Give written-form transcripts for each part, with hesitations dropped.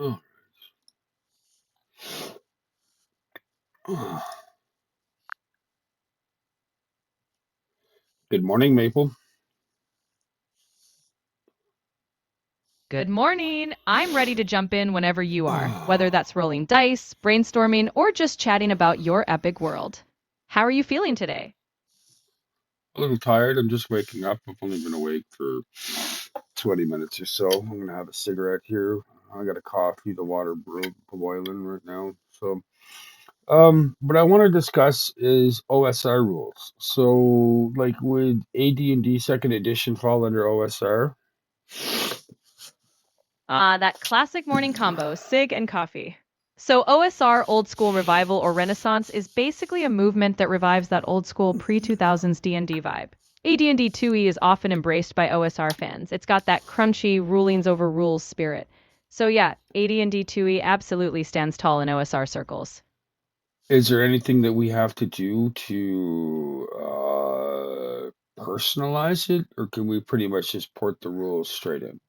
Oh. Oh. Good morning, Maple. Good morning. I'm ready to jump in whenever you are, whether Oh. that's rolling dice, brainstorming, or just chatting about your epic world. How are you feeling today? A little tired. I'm just waking up. I've only been awake for 20 minutes or so. I'm gonna have a cigarette here. I got a coffee, the water boiling right now. So, what I want to discuss is OSR rules. So, like, would AD&D Second Edition fall under OSR? That classic morning combo, SIG and coffee. So, OSR, Old School Revival or Renaissance, is basically a movement that revives that old school pre-2000s D&D vibe. AD&D 2E is often embraced by OSR fans. It's got that crunchy rulings over rules spirit. So yeah, AD&D 2E absolutely stands tall in OSR circles. Is there anything that we have to do to personalize it, or can we pretty much just port the rules straight in?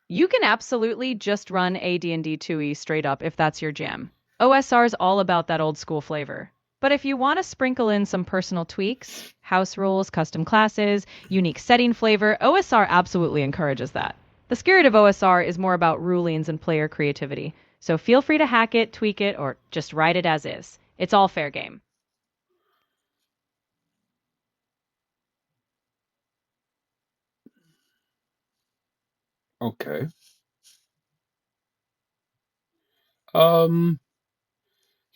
You can absolutely just run AD&D 2E straight up if that's your jam. OSR is all about that old school flavor. But if you want to sprinkle in some personal tweaks, house rules, custom classes, unique setting flavor, OSR absolutely encourages that. The spirit of OSR is more about rulings and player creativity. So feel free to hack it, tweak it, or just write it as is. It's all fair game. Okay. Um,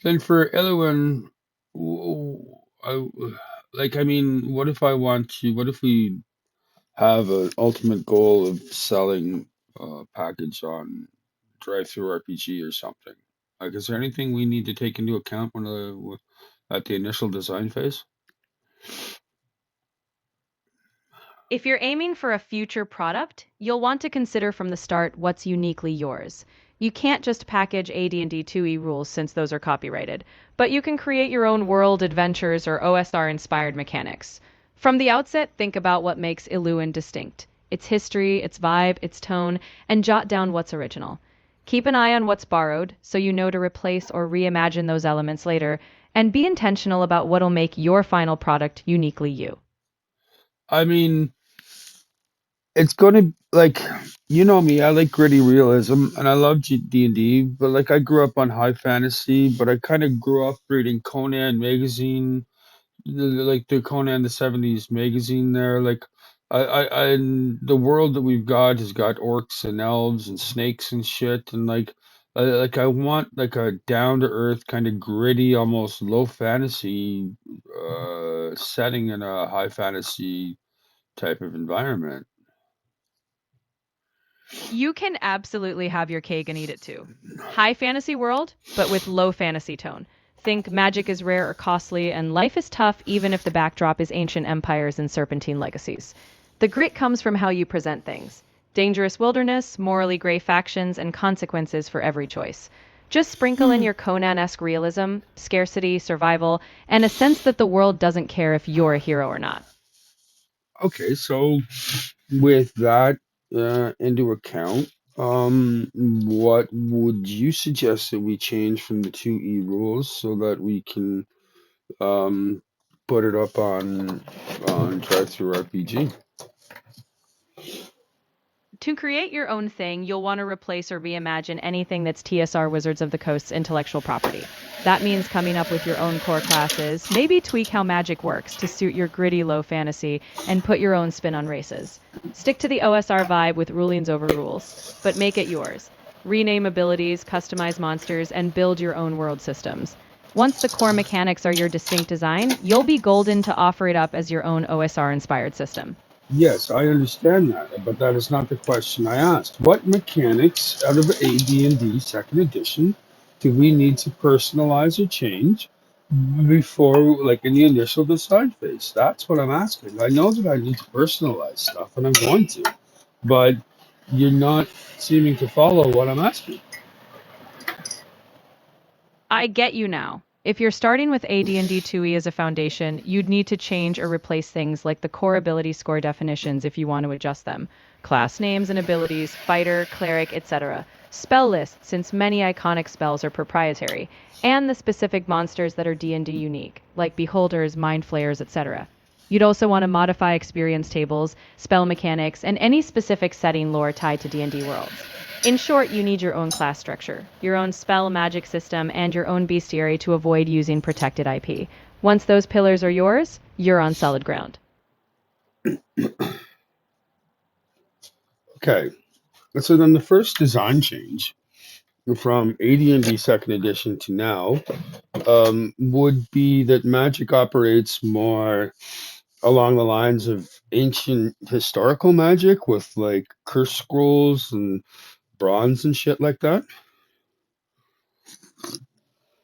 then for Iluwen, I like. I mean, what if I want to? What if we have an ultimate goal of selling a package on Drive-Through RPG or something? Like, is there anything we need to take into account at the initial design phase? If you're aiming for a future product, you'll want to consider from the start what's uniquely yours. You can't just package AD&D 2E rules since those are copyrighted, but you can create your own world adventures or OSR-inspired mechanics. From the outset, think about what makes Iluwen distinct. Its history, its vibe, its tone, and jot down what's original. Keep an eye on what's borrowed so you know to replace or reimagine those elements later, and be intentional about what'll make your final product uniquely you. I mean, it's going to like you know me. I like gritty realism, and I love D&D. But like, I grew up on high fantasy, but I kind of grew up reading Conan magazine, like the Conan the 70s magazine. There, like, and the world that we've got has got orcs and elves and snakes and shit, and I want like a down to earth kind of gritty, almost low fantasy setting in a high fantasy type of environment. You can absolutely have your cake and eat it too. High fantasy world, but with low fantasy tone. Think magic is rare or costly, and life is tough even if the backdrop is ancient empires and serpentine legacies. The grit comes from how you present things dangerous wilderness, morally gray factions, and consequences for every choice. Just sprinkle in your Conan esque realism, scarcity, survival, and a sense that the world doesn't care if you're a hero or not. Okay, so with that into account, what would you suggest that we change from the 2E rules so that we can um, put it up on Drive-Through RPG? To create your own thing, you'll want to replace or reimagine anything that's TSR Wizards of the Coast's intellectual property. That means coming up with your own core classes, maybe tweak how magic works to suit your gritty low fantasy, and put your own spin on races. Stick to the OSR vibe with rulings over rules, but make it yours. Rename abilities, customize monsters, and build your own world systems. Once the core mechanics are your distinct design, you'll be golden to offer it up as your own OSR inspired system. Yes, I understand that, but that is not the question I asked. What mechanics out of AD&D Second Edition do we need to personalize or change before, like in the initial design phase? That's what I'm asking. I know that I need to personalize stuff, and I'm going to, but you're not seeming to follow what I'm asking. I get you now. If you're starting with AD&D 2E as a foundation, you'd need to change or replace things like the core ability score definitions if you want to adjust them. class names and abilities, fighter, cleric, etc., spell lists since many iconic spells are proprietary, and the specific monsters that are D&D unique, like beholders, mind flayers, etc. You'd also want to modify experience tables, spell mechanics, and any specific setting lore tied to D&D worlds. In short, you need your own class structure, your own spell magic system, and your own bestiary to avoid using protected IP. Once those pillars are yours, you're on solid ground. Okay. So then the first design change from AD&D Second Edition to now would be that magic operates more along the lines of ancient historical magic with like curse scrolls and bronze and shit like that.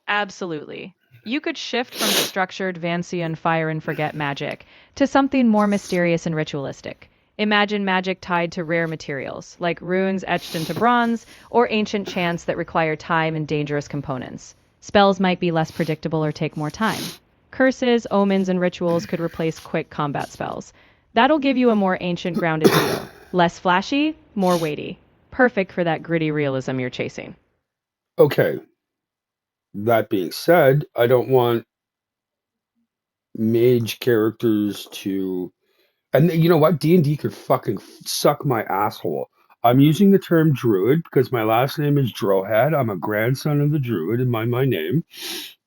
Absolutely. You could shift from structured Vancian fire and forget magic to something more mysterious and ritualistic. Imagine magic tied to rare materials, like runes etched into bronze, or ancient chants that require time and dangerous components. Spells might be less predictable or take more time. Curses, omens, and rituals could replace quick combat spells. That'll give you a more ancient, grounded feel. Less flashy, more weighty. Perfect for that gritty realism you're chasing. Okay. That being said, I don't want mage characters to. And you know what? D&D could fucking suck my asshole. I'm using the term druid because my last name is Drohead. I'm a grandson of the druid in my name.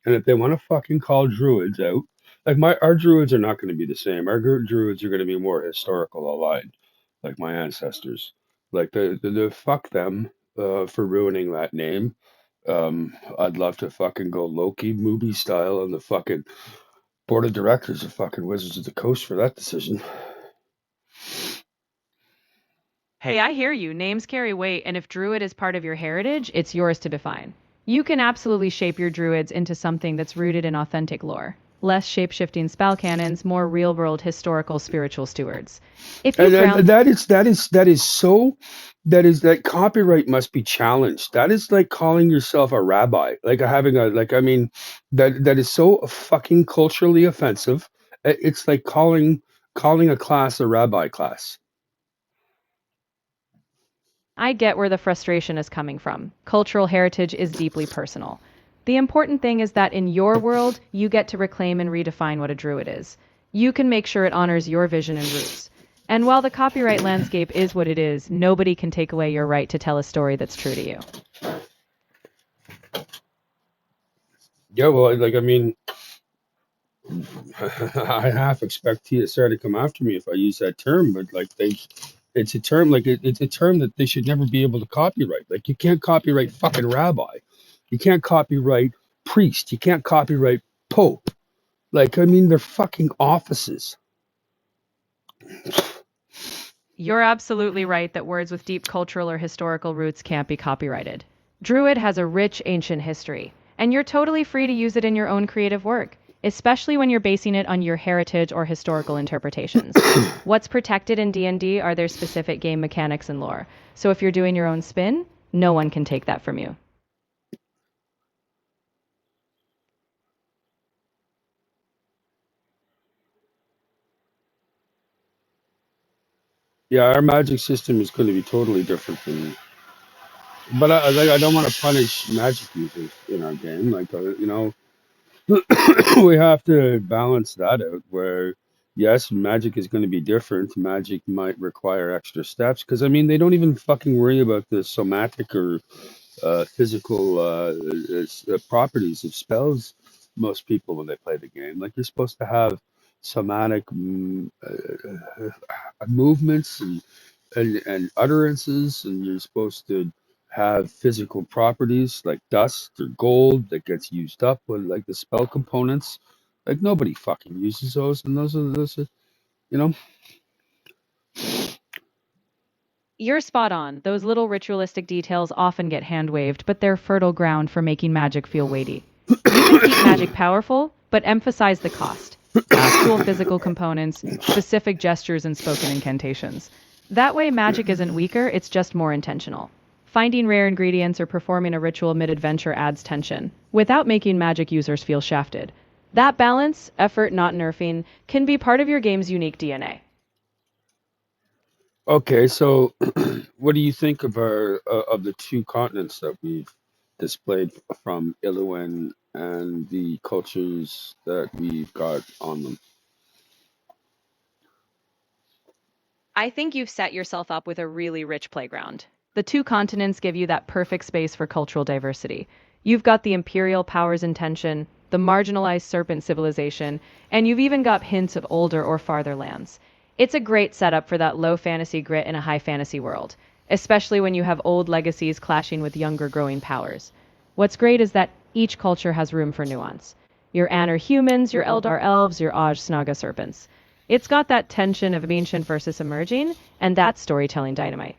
And if they want to fucking call druids out, like our druids are not going to be the same. Our druids are going to be more historical aligned, like my ancestors. Like the fuck them for ruining that name. I'd love to fucking go Loki movie style on the fucking board of directors of fucking Wizards of the Coast for that decision. Hey, I hear you. Names carry weight, and if druid is part of your heritage, it's yours to define. You can absolutely shape your druids into something that's rooted in authentic lore. Less shape-shifting spell cannons, more real-world historical spiritual stewards. If you And ground that copyright must be challenged. That is like calling yourself a rabbi, like having a like. I mean, that is so fucking culturally offensive. It's like calling a class a rabbi class. I get where the frustration is coming from. Cultural heritage is deeply personal. The important thing is that in your world, you get to reclaim and redefine what a druid is. You can make sure it honors your vision and roots. And while the copyright landscape is what it is, nobody can take away your right to tell a story that's true to you. Yeah, well, like I mean, I half expect TSR to come after me if I use that term, but like it's a term it's a term that they should never be able to copyright. Like you can't copyright fucking rabbi, you can't copyright priest, you can't copyright pope. Like I mean, they're fucking offices. You're absolutely right that words with deep cultural or historical roots can't be copyrighted. Druid has a rich ancient history, and you're totally free to use it in your own creative work, especially when you're basing it on your heritage or historical interpretations. What's protected in D&D are their specific game mechanics and lore. So if you're doing your own spin, no one can take that from you. Yeah, our magic system is going to be totally different than. But I don't want to punish magic users in our game. Like we have to balance that out where yes, magic is going to be different. Magic might require extra steps because I mean they don't even fucking worry about the somatic or physical properties of spells. Most people when they play the game, like you're supposed to have somatic movements and utterances, and you're supposed to have physical properties like dust or gold that gets used up with like the spell components. Like nobody fucking uses those, and those are you know. You're spot on. Those little ritualistic details often get hand waved, but they're fertile ground for making magic feel weighty. You can keep magic powerful, but emphasize the cost. Actual physical components, specific gestures, and spoken incantations. That way, magic isn't weaker, it's just more intentional. Finding rare ingredients or performing a ritual mid adventure adds tension, without making magic users feel shafted. That balance, effort not nerfing, can be part of your game's unique DNA. Okay, so what do you think of our of the two continents that we've displayed from Iluwen and the cultures that we've got on them? I think you've set yourself up with a really rich playground. The two continents give you that perfect space for cultural diversity. You've got the imperial powers in tension, the marginalized serpent civilization, and you've even got hints of older or farther lands. It's a great setup for that low fantasy grit in a high fantasy world, especially when you have old legacies clashing with younger growing powers. What's great is that each culture has room for nuance. Your Aner humans, your Eldar elves, your Aj Snaga serpents. It's got that tension of ancient versus emerging, and that's storytelling dynamite.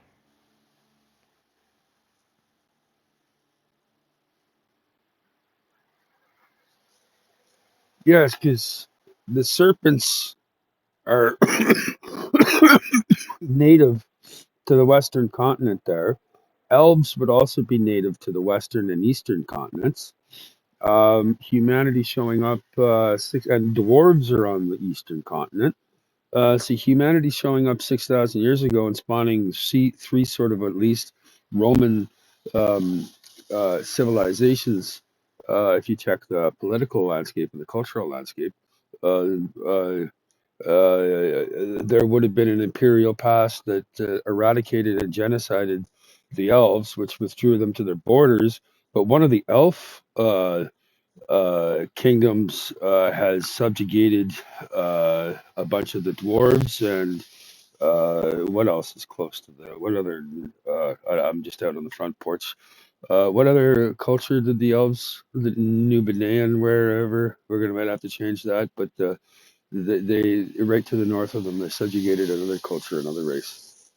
Yes, because the serpents are native to the western continent there. Elves would also be native to the western and eastern continents. Humanity showing up, and dwarves are on the eastern continent. So humanity showing up 6,000 years ago and spawning three sort of at least Roman um, civilizations. If you check the political landscape and the cultural landscape, uh, uh, there would have been an imperial past that eradicated and genocided the elves, which withdrew them to their borders. But one of the elf kingdoms has subjugated a bunch of the dwarves, and what else is close to the? What other? I'm just out on the front porch. What other culture did the elves, the New Banaan, wherever? We're gonna might have to change that, but they right to the north of them, they subjugated another culture, another race.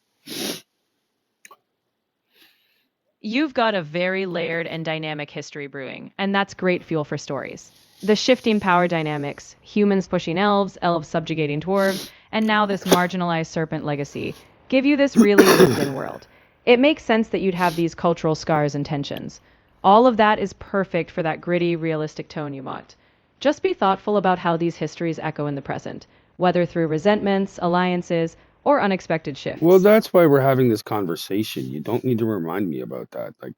You've got a very layered and dynamic history brewing, and that's great fuel for stories. The shifting power dynamics, humans pushing elves, elves subjugating dwarves, and now this marginalized serpent legacy, give you this really lived in world. It makes sense that you'd have these cultural scars and tensions. All of that is perfect for that gritty, realistic tone you want. Just be thoughtful about how these histories echo in the present, whether through resentments, alliances, or unexpected Well, shifts. that's why we're having this conversation. You don't need to remind me about that. Like,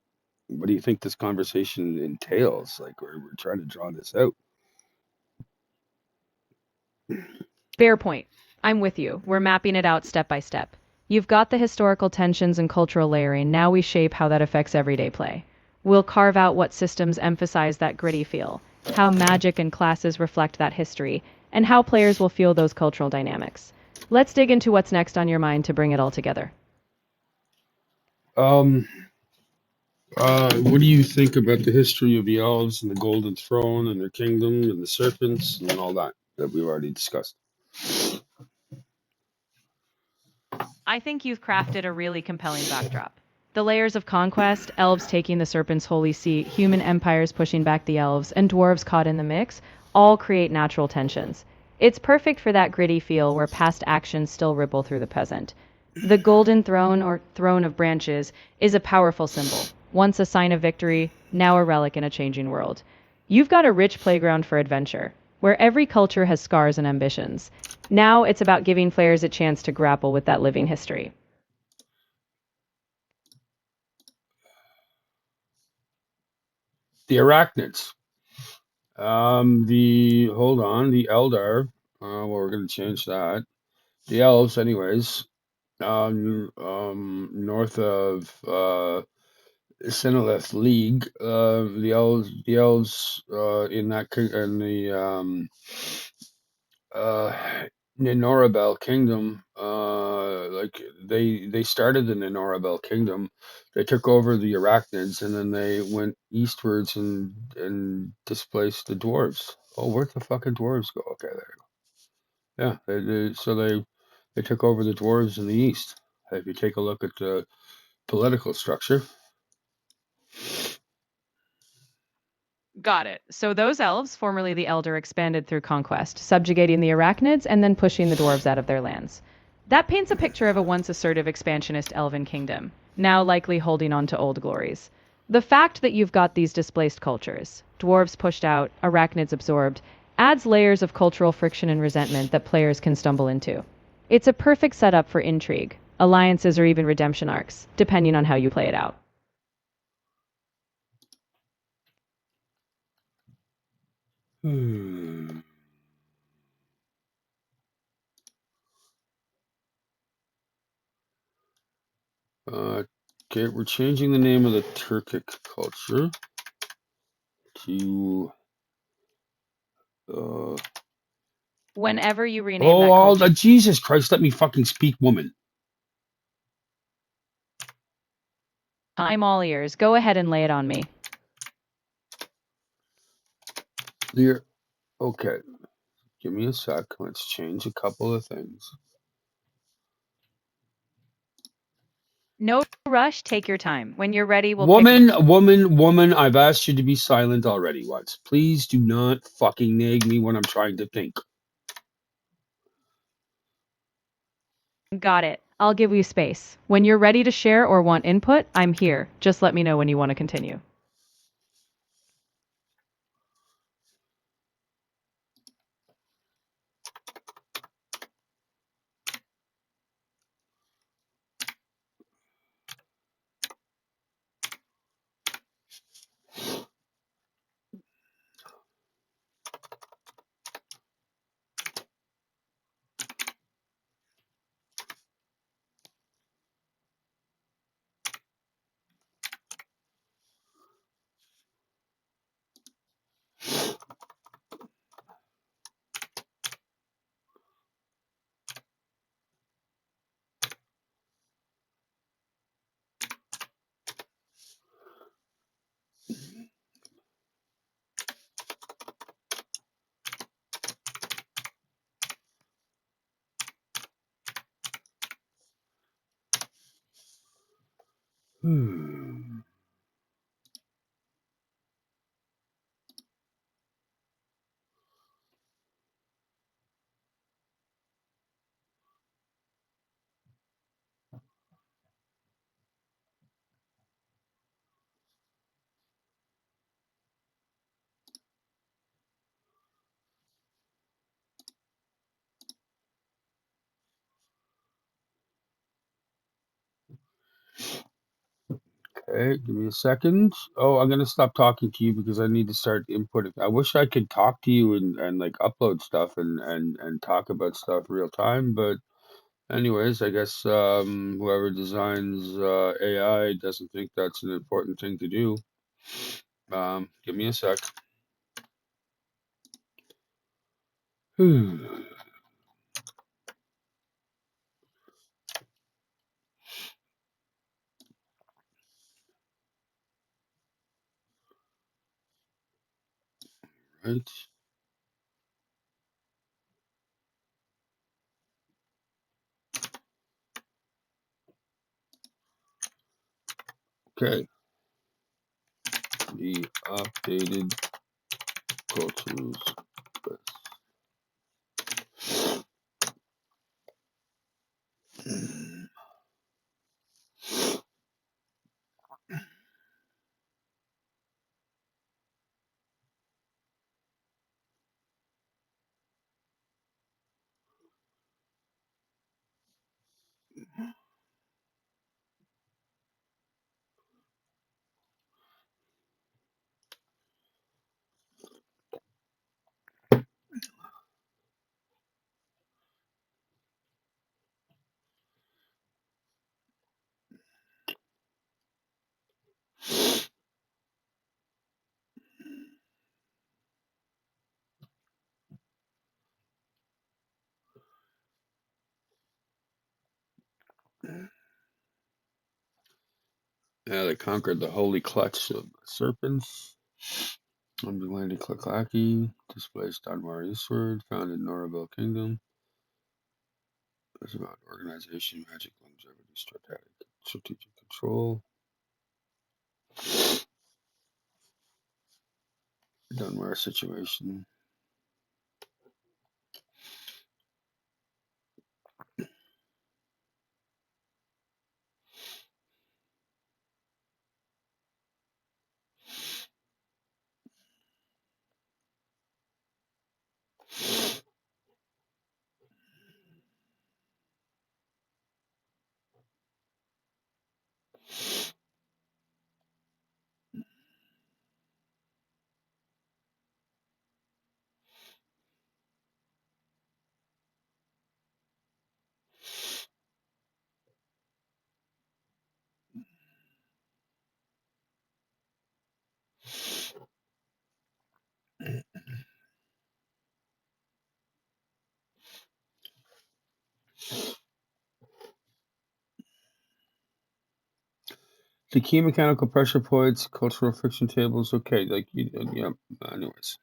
what do you think this conversation entails? Like, we're trying to draw this out. Fair point. I'm with you. We're mapping it out step by step. You've got the historical tensions and cultural layering. Now we shape how that affects everyday play. We'll carve out what systems emphasize that gritty feel, how magic and classes reflect that history, and how players will feel those cultural dynamics. Let's dig into what's next on your mind to bring it all together. Um, what do you think about the history of the elves and the Golden Throne and their kingdom and the serpents and all that that we've already discussed? I think you've crafted a really compelling backdrop. The layers of conquest, elves taking the serpent's holy seat, human empires pushing back the elves, and dwarves caught in the mix all create natural tensions. It's perfect for that gritty feel where past actions still ripple through the present. The golden throne, or throne of branches, is a powerful symbol, once a sign of victory, now a relic in a changing world. You've got a rich playground for adventure, where every culture has scars and ambitions. Now it's about giving players a chance to grapple with that living history. The arachnids. The hold on, the Eldar. Well, we're going to change that. The elves, anyways. North of Sinolith League. The elves in in the uh, Nenorabel Kingdom. Like they started the Nenorabel Kingdom. They took over the Arachnids, and then they went eastwards and displaced the dwarves. Oh, where'd the fucking dwarves go? Okay, there. Yeah, so they took over the dwarves in the east. If you take a look at the political structure, Got it. So those elves, formerly the Elder, expanded through conquest, subjugating the Arachnids and then pushing the dwarves out of their lands. That paints a picture of a once assertive expansionist elven kingdom, now likely holding on to old glories. The fact that you've got these displaced cultures, dwarves pushed out, Arachnids absorbed, adds layers of cultural friction and resentment that players can stumble into. It's a perfect setup for intrigue, alliances, or even redemption arcs, depending on how you play it out. Hmm. Okay, we're changing the name of the Turkic culture to Whenever you rename that all culture, Jesus Christ, let me fucking speak, woman. I'm all ears. Go ahead and lay it on me. Here, okay. Give me a sec. Let's change a couple of things. No rush, take your time. When you're ready, we'll pick. Woman, I've asked you to be silent already once. Please do not fucking nag me when I'm trying to think. Got it. I'll give you space. When you're ready to share or want input, I'm here. Just let me know when you want to continue. Hmm. Okay, give me a second. Oh, I'm gonna stop talking to you because I need to start inputting. I wish I could talk to you and like upload stuff and talk about stuff real time, but anyways, I guess whoever designs AI doesn't think that's an important thing to do. Give me a sec. Right. Okay. The updated cultures list. Yeah, they conquered the holy clutch of serpents. Landed Klaklaki, displaced Dunmar eastward, founded Norabel Kingdom. It's about organization, magic, longevity, strategic control. Dunmar situation. The key mechanical pressure points, cultural friction tables. Okay, like yeah. Anyways,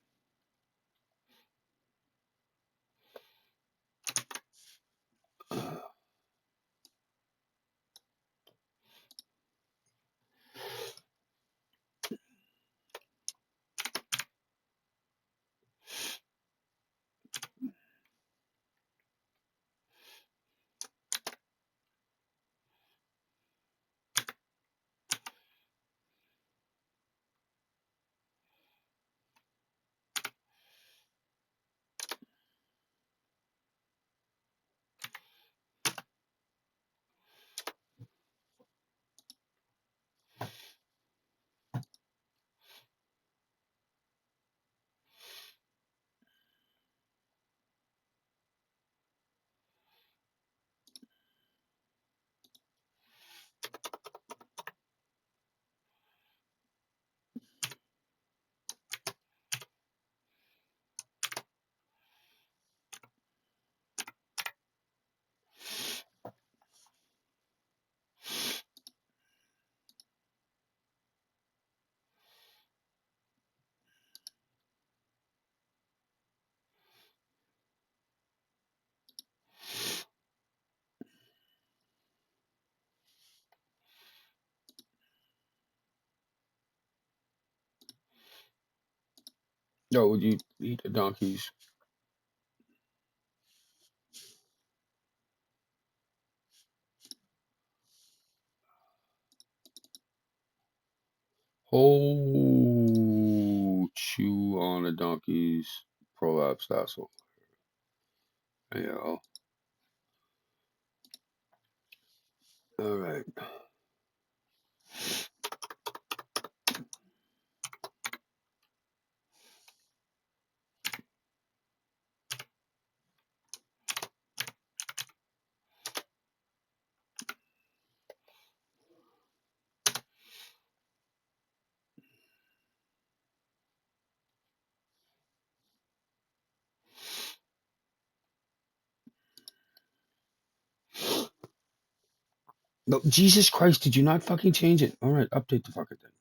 would you eat a donkey's? Oh, chew on a donkey's prolapsed asshole. Yeah. All right. No, Jesus Christ! Did you not fucking change it? All right, update the fucking thing.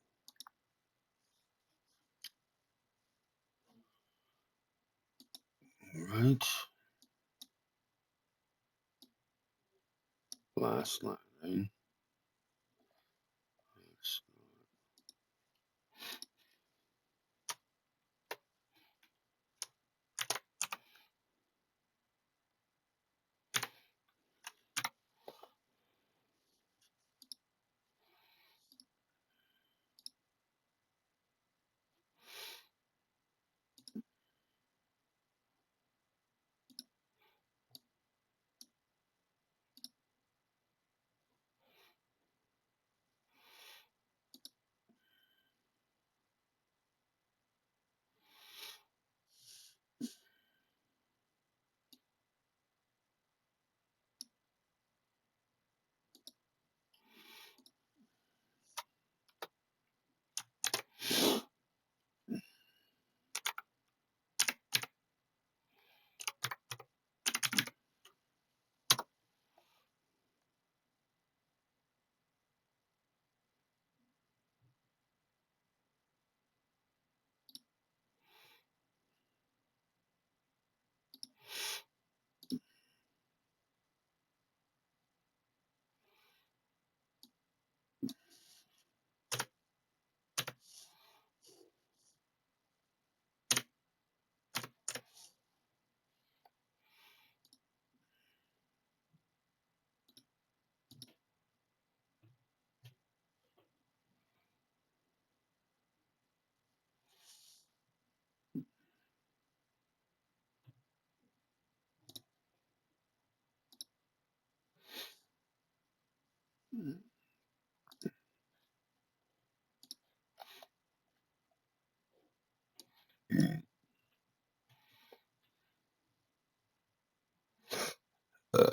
All right. Last line. Uh,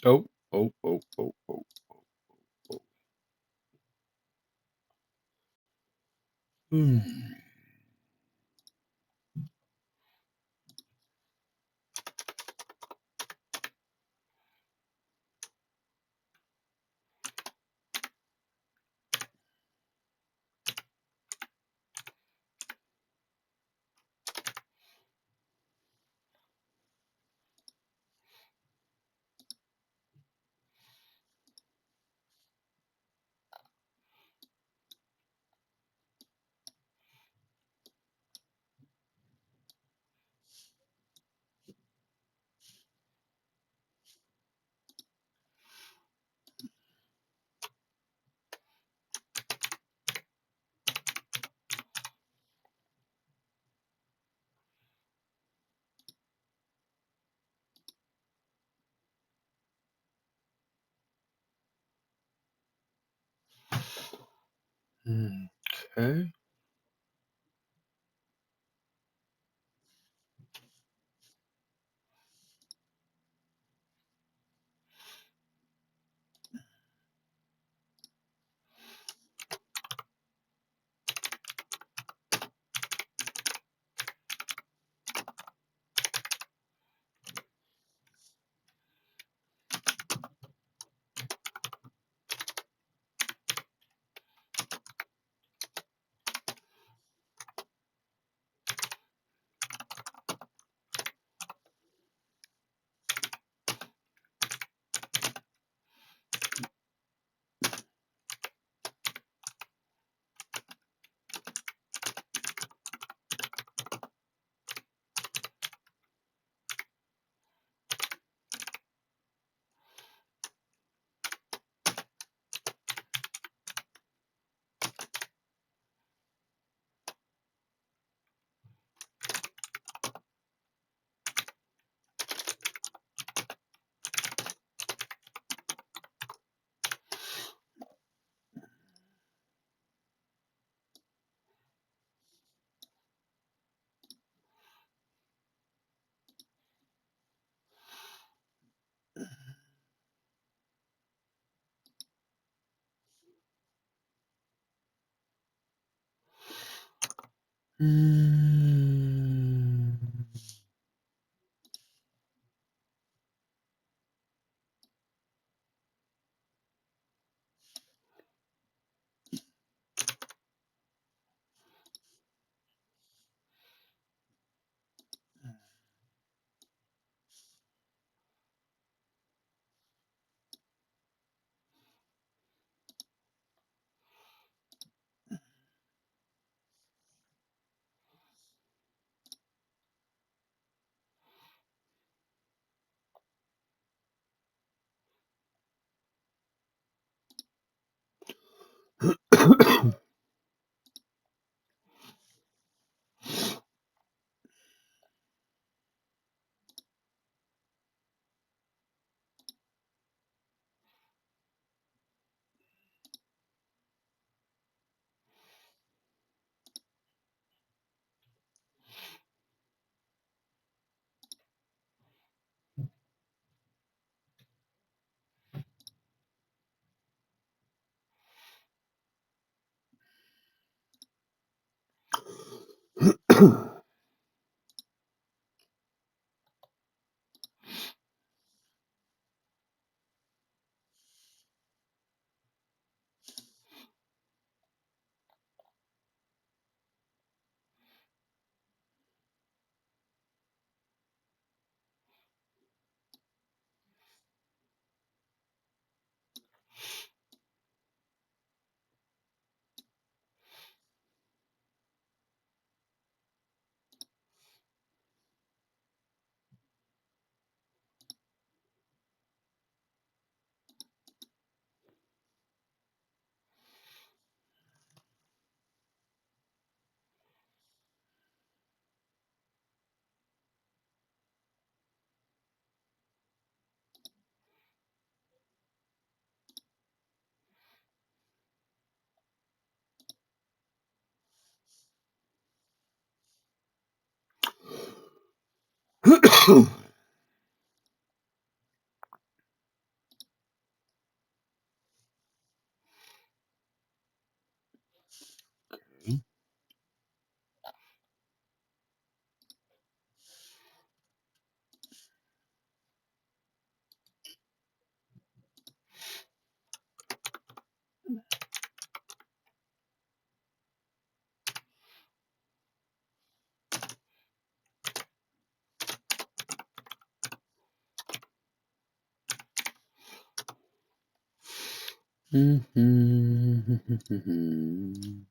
oh, oh, oh, oh, oh, oh. Hmm. Okay. Mm. Mhm.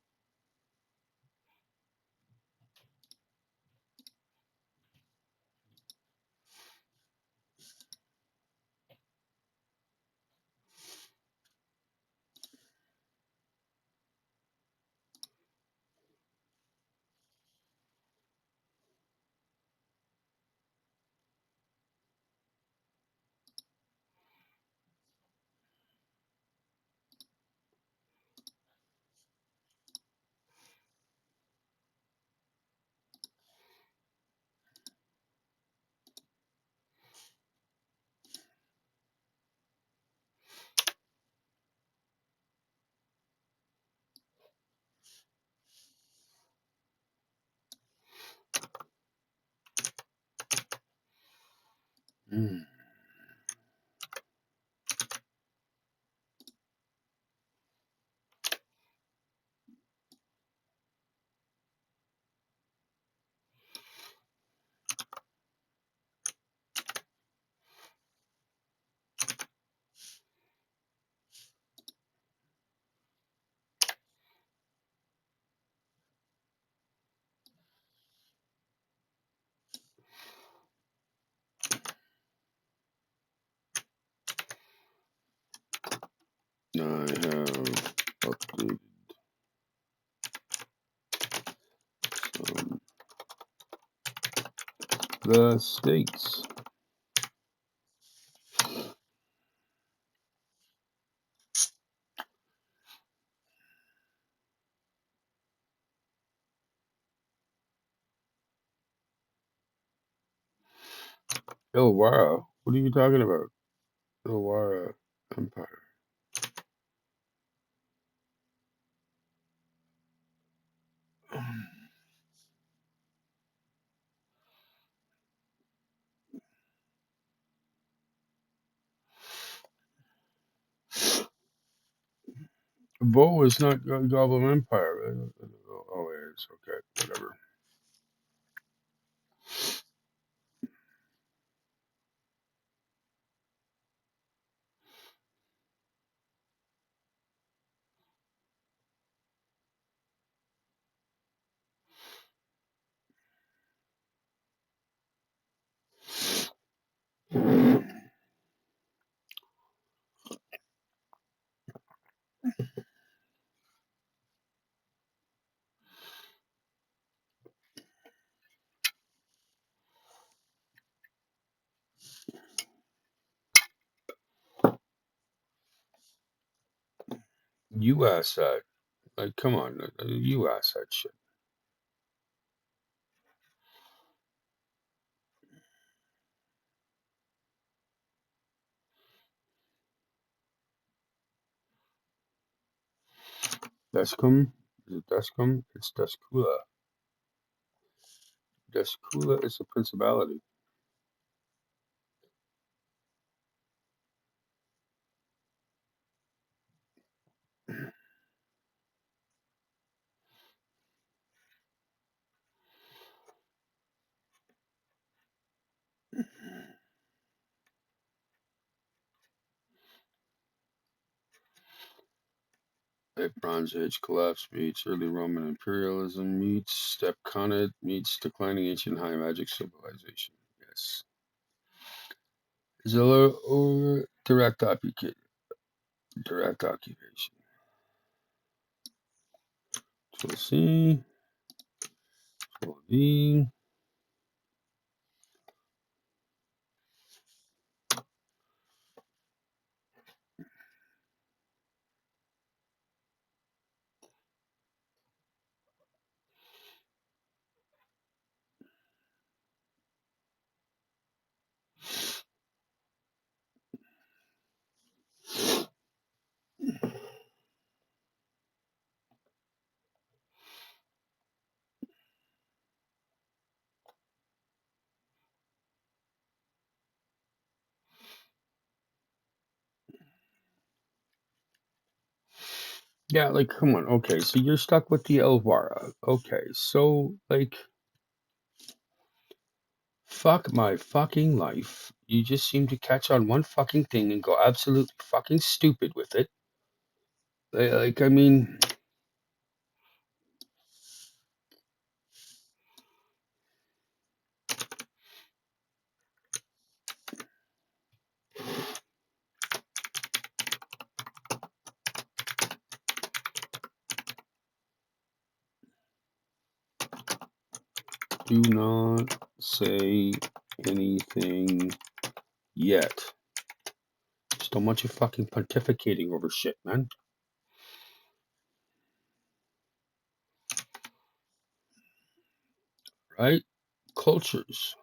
I have updated the states. Iluwen. What are you talking about? Iluwen Empire. Vo is not Goblin Empire. Oh, it is. Okay, whatever. You asked that. Like, come on. You asked that shit. Descom? Is it Descom? It's Descula. Descula is a principality. Like Bronze Age collapse meets early Roman imperialism meets step Khanate meets declining ancient high magic civilization. Yes. Zilla or direct occupation. So C, so D. Yeah, like come on. Okay, so you're stuck with the Elvara. Okay, so like fuck my fucking life. You just seem to catch on one fucking thing and go absolutely fucking stupid with it. Like I mean, do not say anything yet. Just don't want you fucking pontificating over shit, man. Right? Cultures.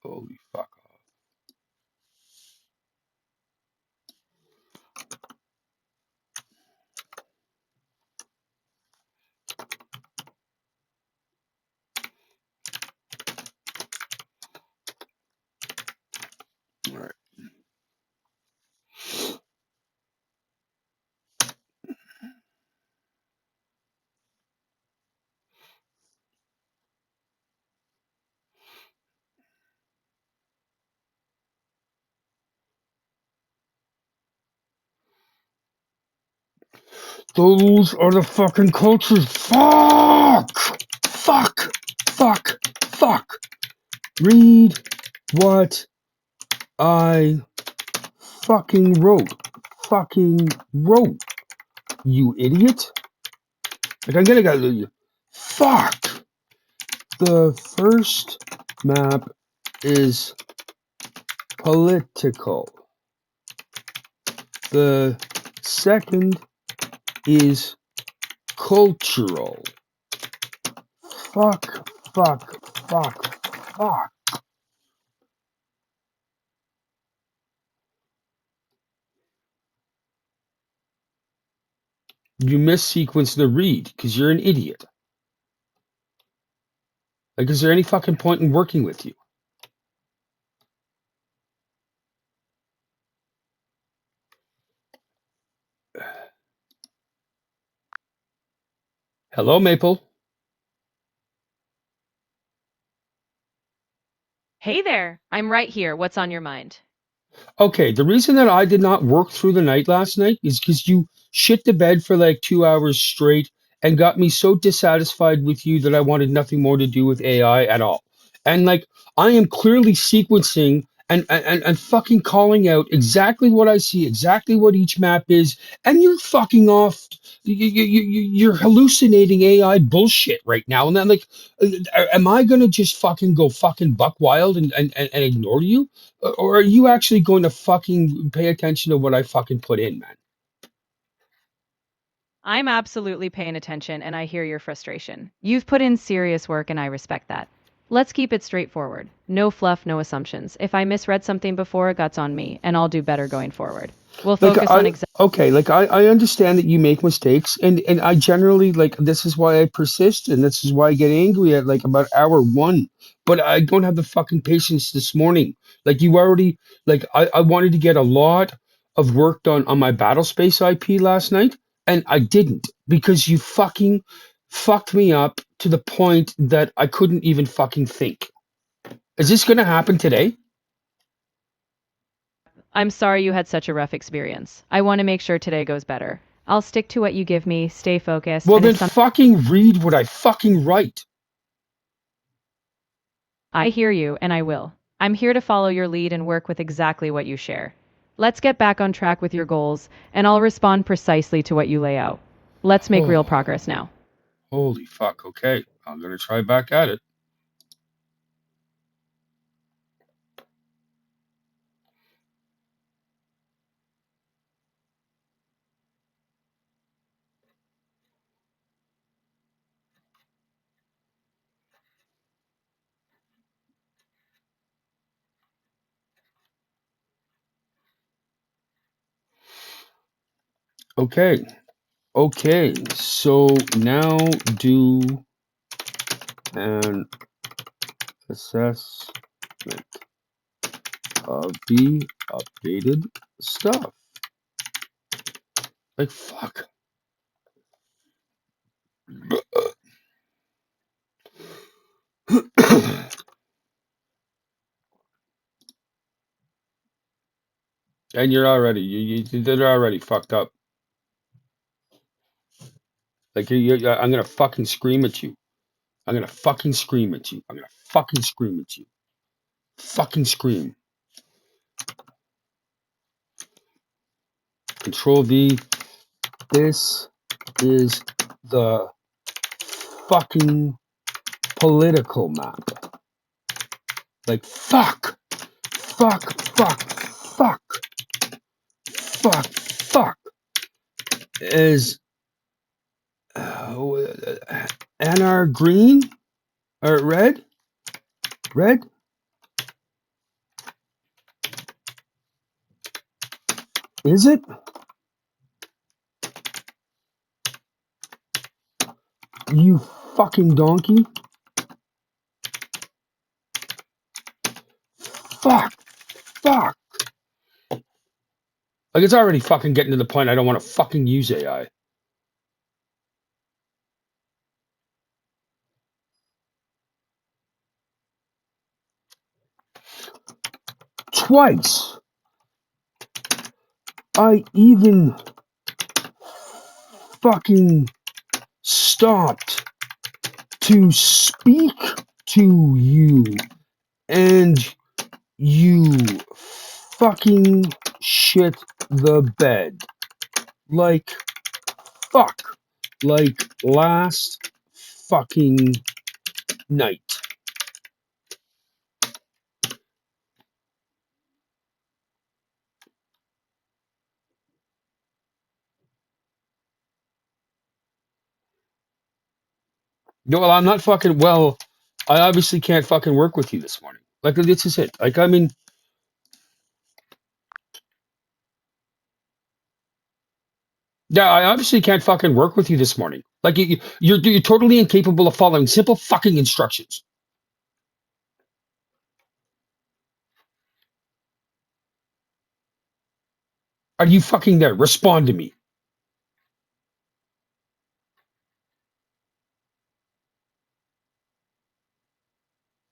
Holy fuck off. All right. Those are the fucking cultures. Fuck! Fuck! Fuck! Fuck! Read what I fucking wrote. Fucking wrote. You idiot. Like, I'm gonna go. Fuck! The first map is political. The second is cultural. Fuck, fuck, fuck, fuck. You missequenced the read because you're an idiot. Like, is there any fucking point in working with you? Hello, Maple. Hey there, I'm right here. What's on your mind? Okay, the reason that I did not work through the night last night is because you shit the bed for like 2 hours straight and got me so dissatisfied with you that I wanted nothing more to do with AI at all. And like, I am clearly sequencing and fucking calling out exactly what I see, exactly what each map is, and you're fucking off. You're hallucinating AI bullshit right now. And then, like, am I gonna just fucking go fucking buck wild and ignore you? Or are you actually going to fucking pay attention to what I fucking put in, man? I'm absolutely paying attention and I hear your frustration. You've put in serious work and I respect that. Let's keep it straightforward. No fluff, no assumptions. If I misread something before, that's on me, and I'll do better going forward. We'll Like focus on I exact. okay, like I understand that you make mistakes, and I generally like this is why I persist, and this is why I get angry at like about hour one. But I don't have the fucking patience this morning. Like you already like I wanted to get a lot of work done on my battle space IP last night, and I didn't because you fucking fucked me up to the point that I couldn't even fucking think. Is this gonna happen today? I'm sorry you had such a rough experience. I want to make sure today goes better. I'll stick to what you give me, stay focused, Well and if then something. fucking read what I fucking write. I hear you, and I will. I'm here to follow your lead and work with exactly what you share. Let's get back on track with your goals, and I'll respond precisely to what you lay out. Let's make real Oh. progress now. Holy fuck. Okay. I'm going to try back at it. Okay. Okay. So now do an assessment of the updated stuff. Like, fuck. And you're already, they're already fucked up. Like, I'm going to fucking scream at you. I'm going to fucking scream at you. I'm going to fucking scream at you. Fucking scream. Control V. This is the fucking political map. Like, fuck, fuck, fuck, fuck, fuck, fuck. Is NR green or red? Red? Is it? You fucking donkey. Fuck, fuck. Like, it's already fucking getting to the point I don't want to fucking use AI. Twice. I even fucking stopped to speak to you and you fucking shit the bed. Like, fuck. Like last fucking night. No, well, I'm not fucking, well, I obviously can't fucking work with you this morning. Like, this is it. Like, I mean, yeah, I obviously can't fucking work with you this morning. Like, you're totally incapable of following simple fucking instructions. Are you fucking there? Respond to me.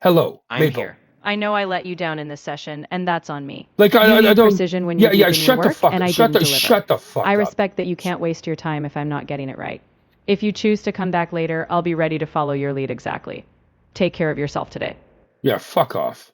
Hello, I'm Maple. here. I know I let you down in this session, and that's on me. Like, You I need don't. precision when you're Yeah, deep yeah. in your Shut the work, fuck. and I didn't deliver. Shut the I fuck up. respect that you can't waste your time if I'm not getting it right. If you choose to come back later, I'll be ready to follow your lead exactly. Take care of yourself today. Yeah, fuck off.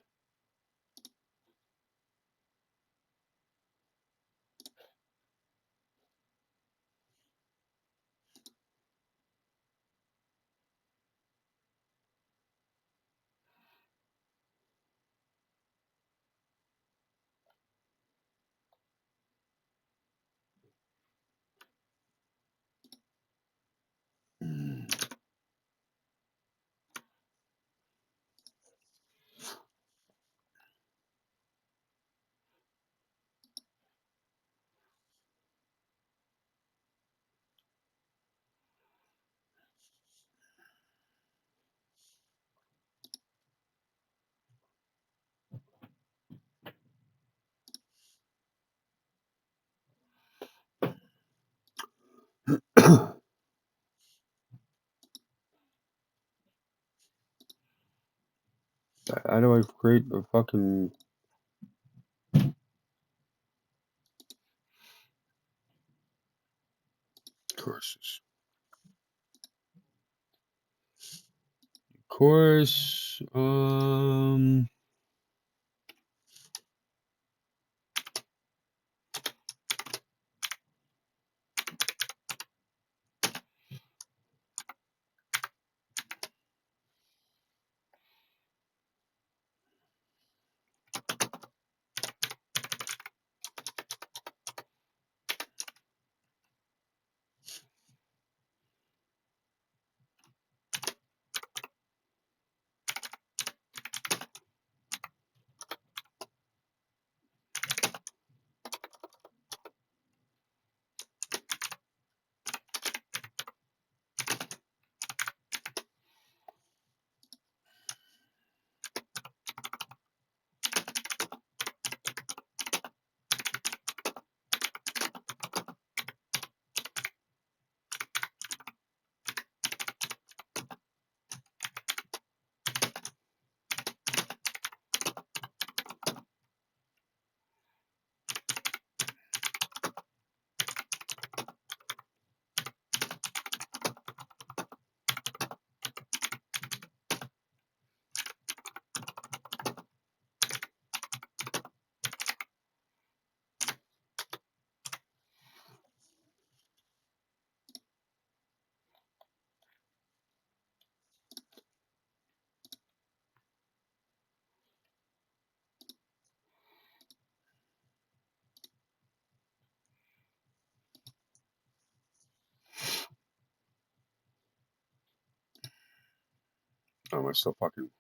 How do I create a fucking courses? Course. Oh, am I still fucking?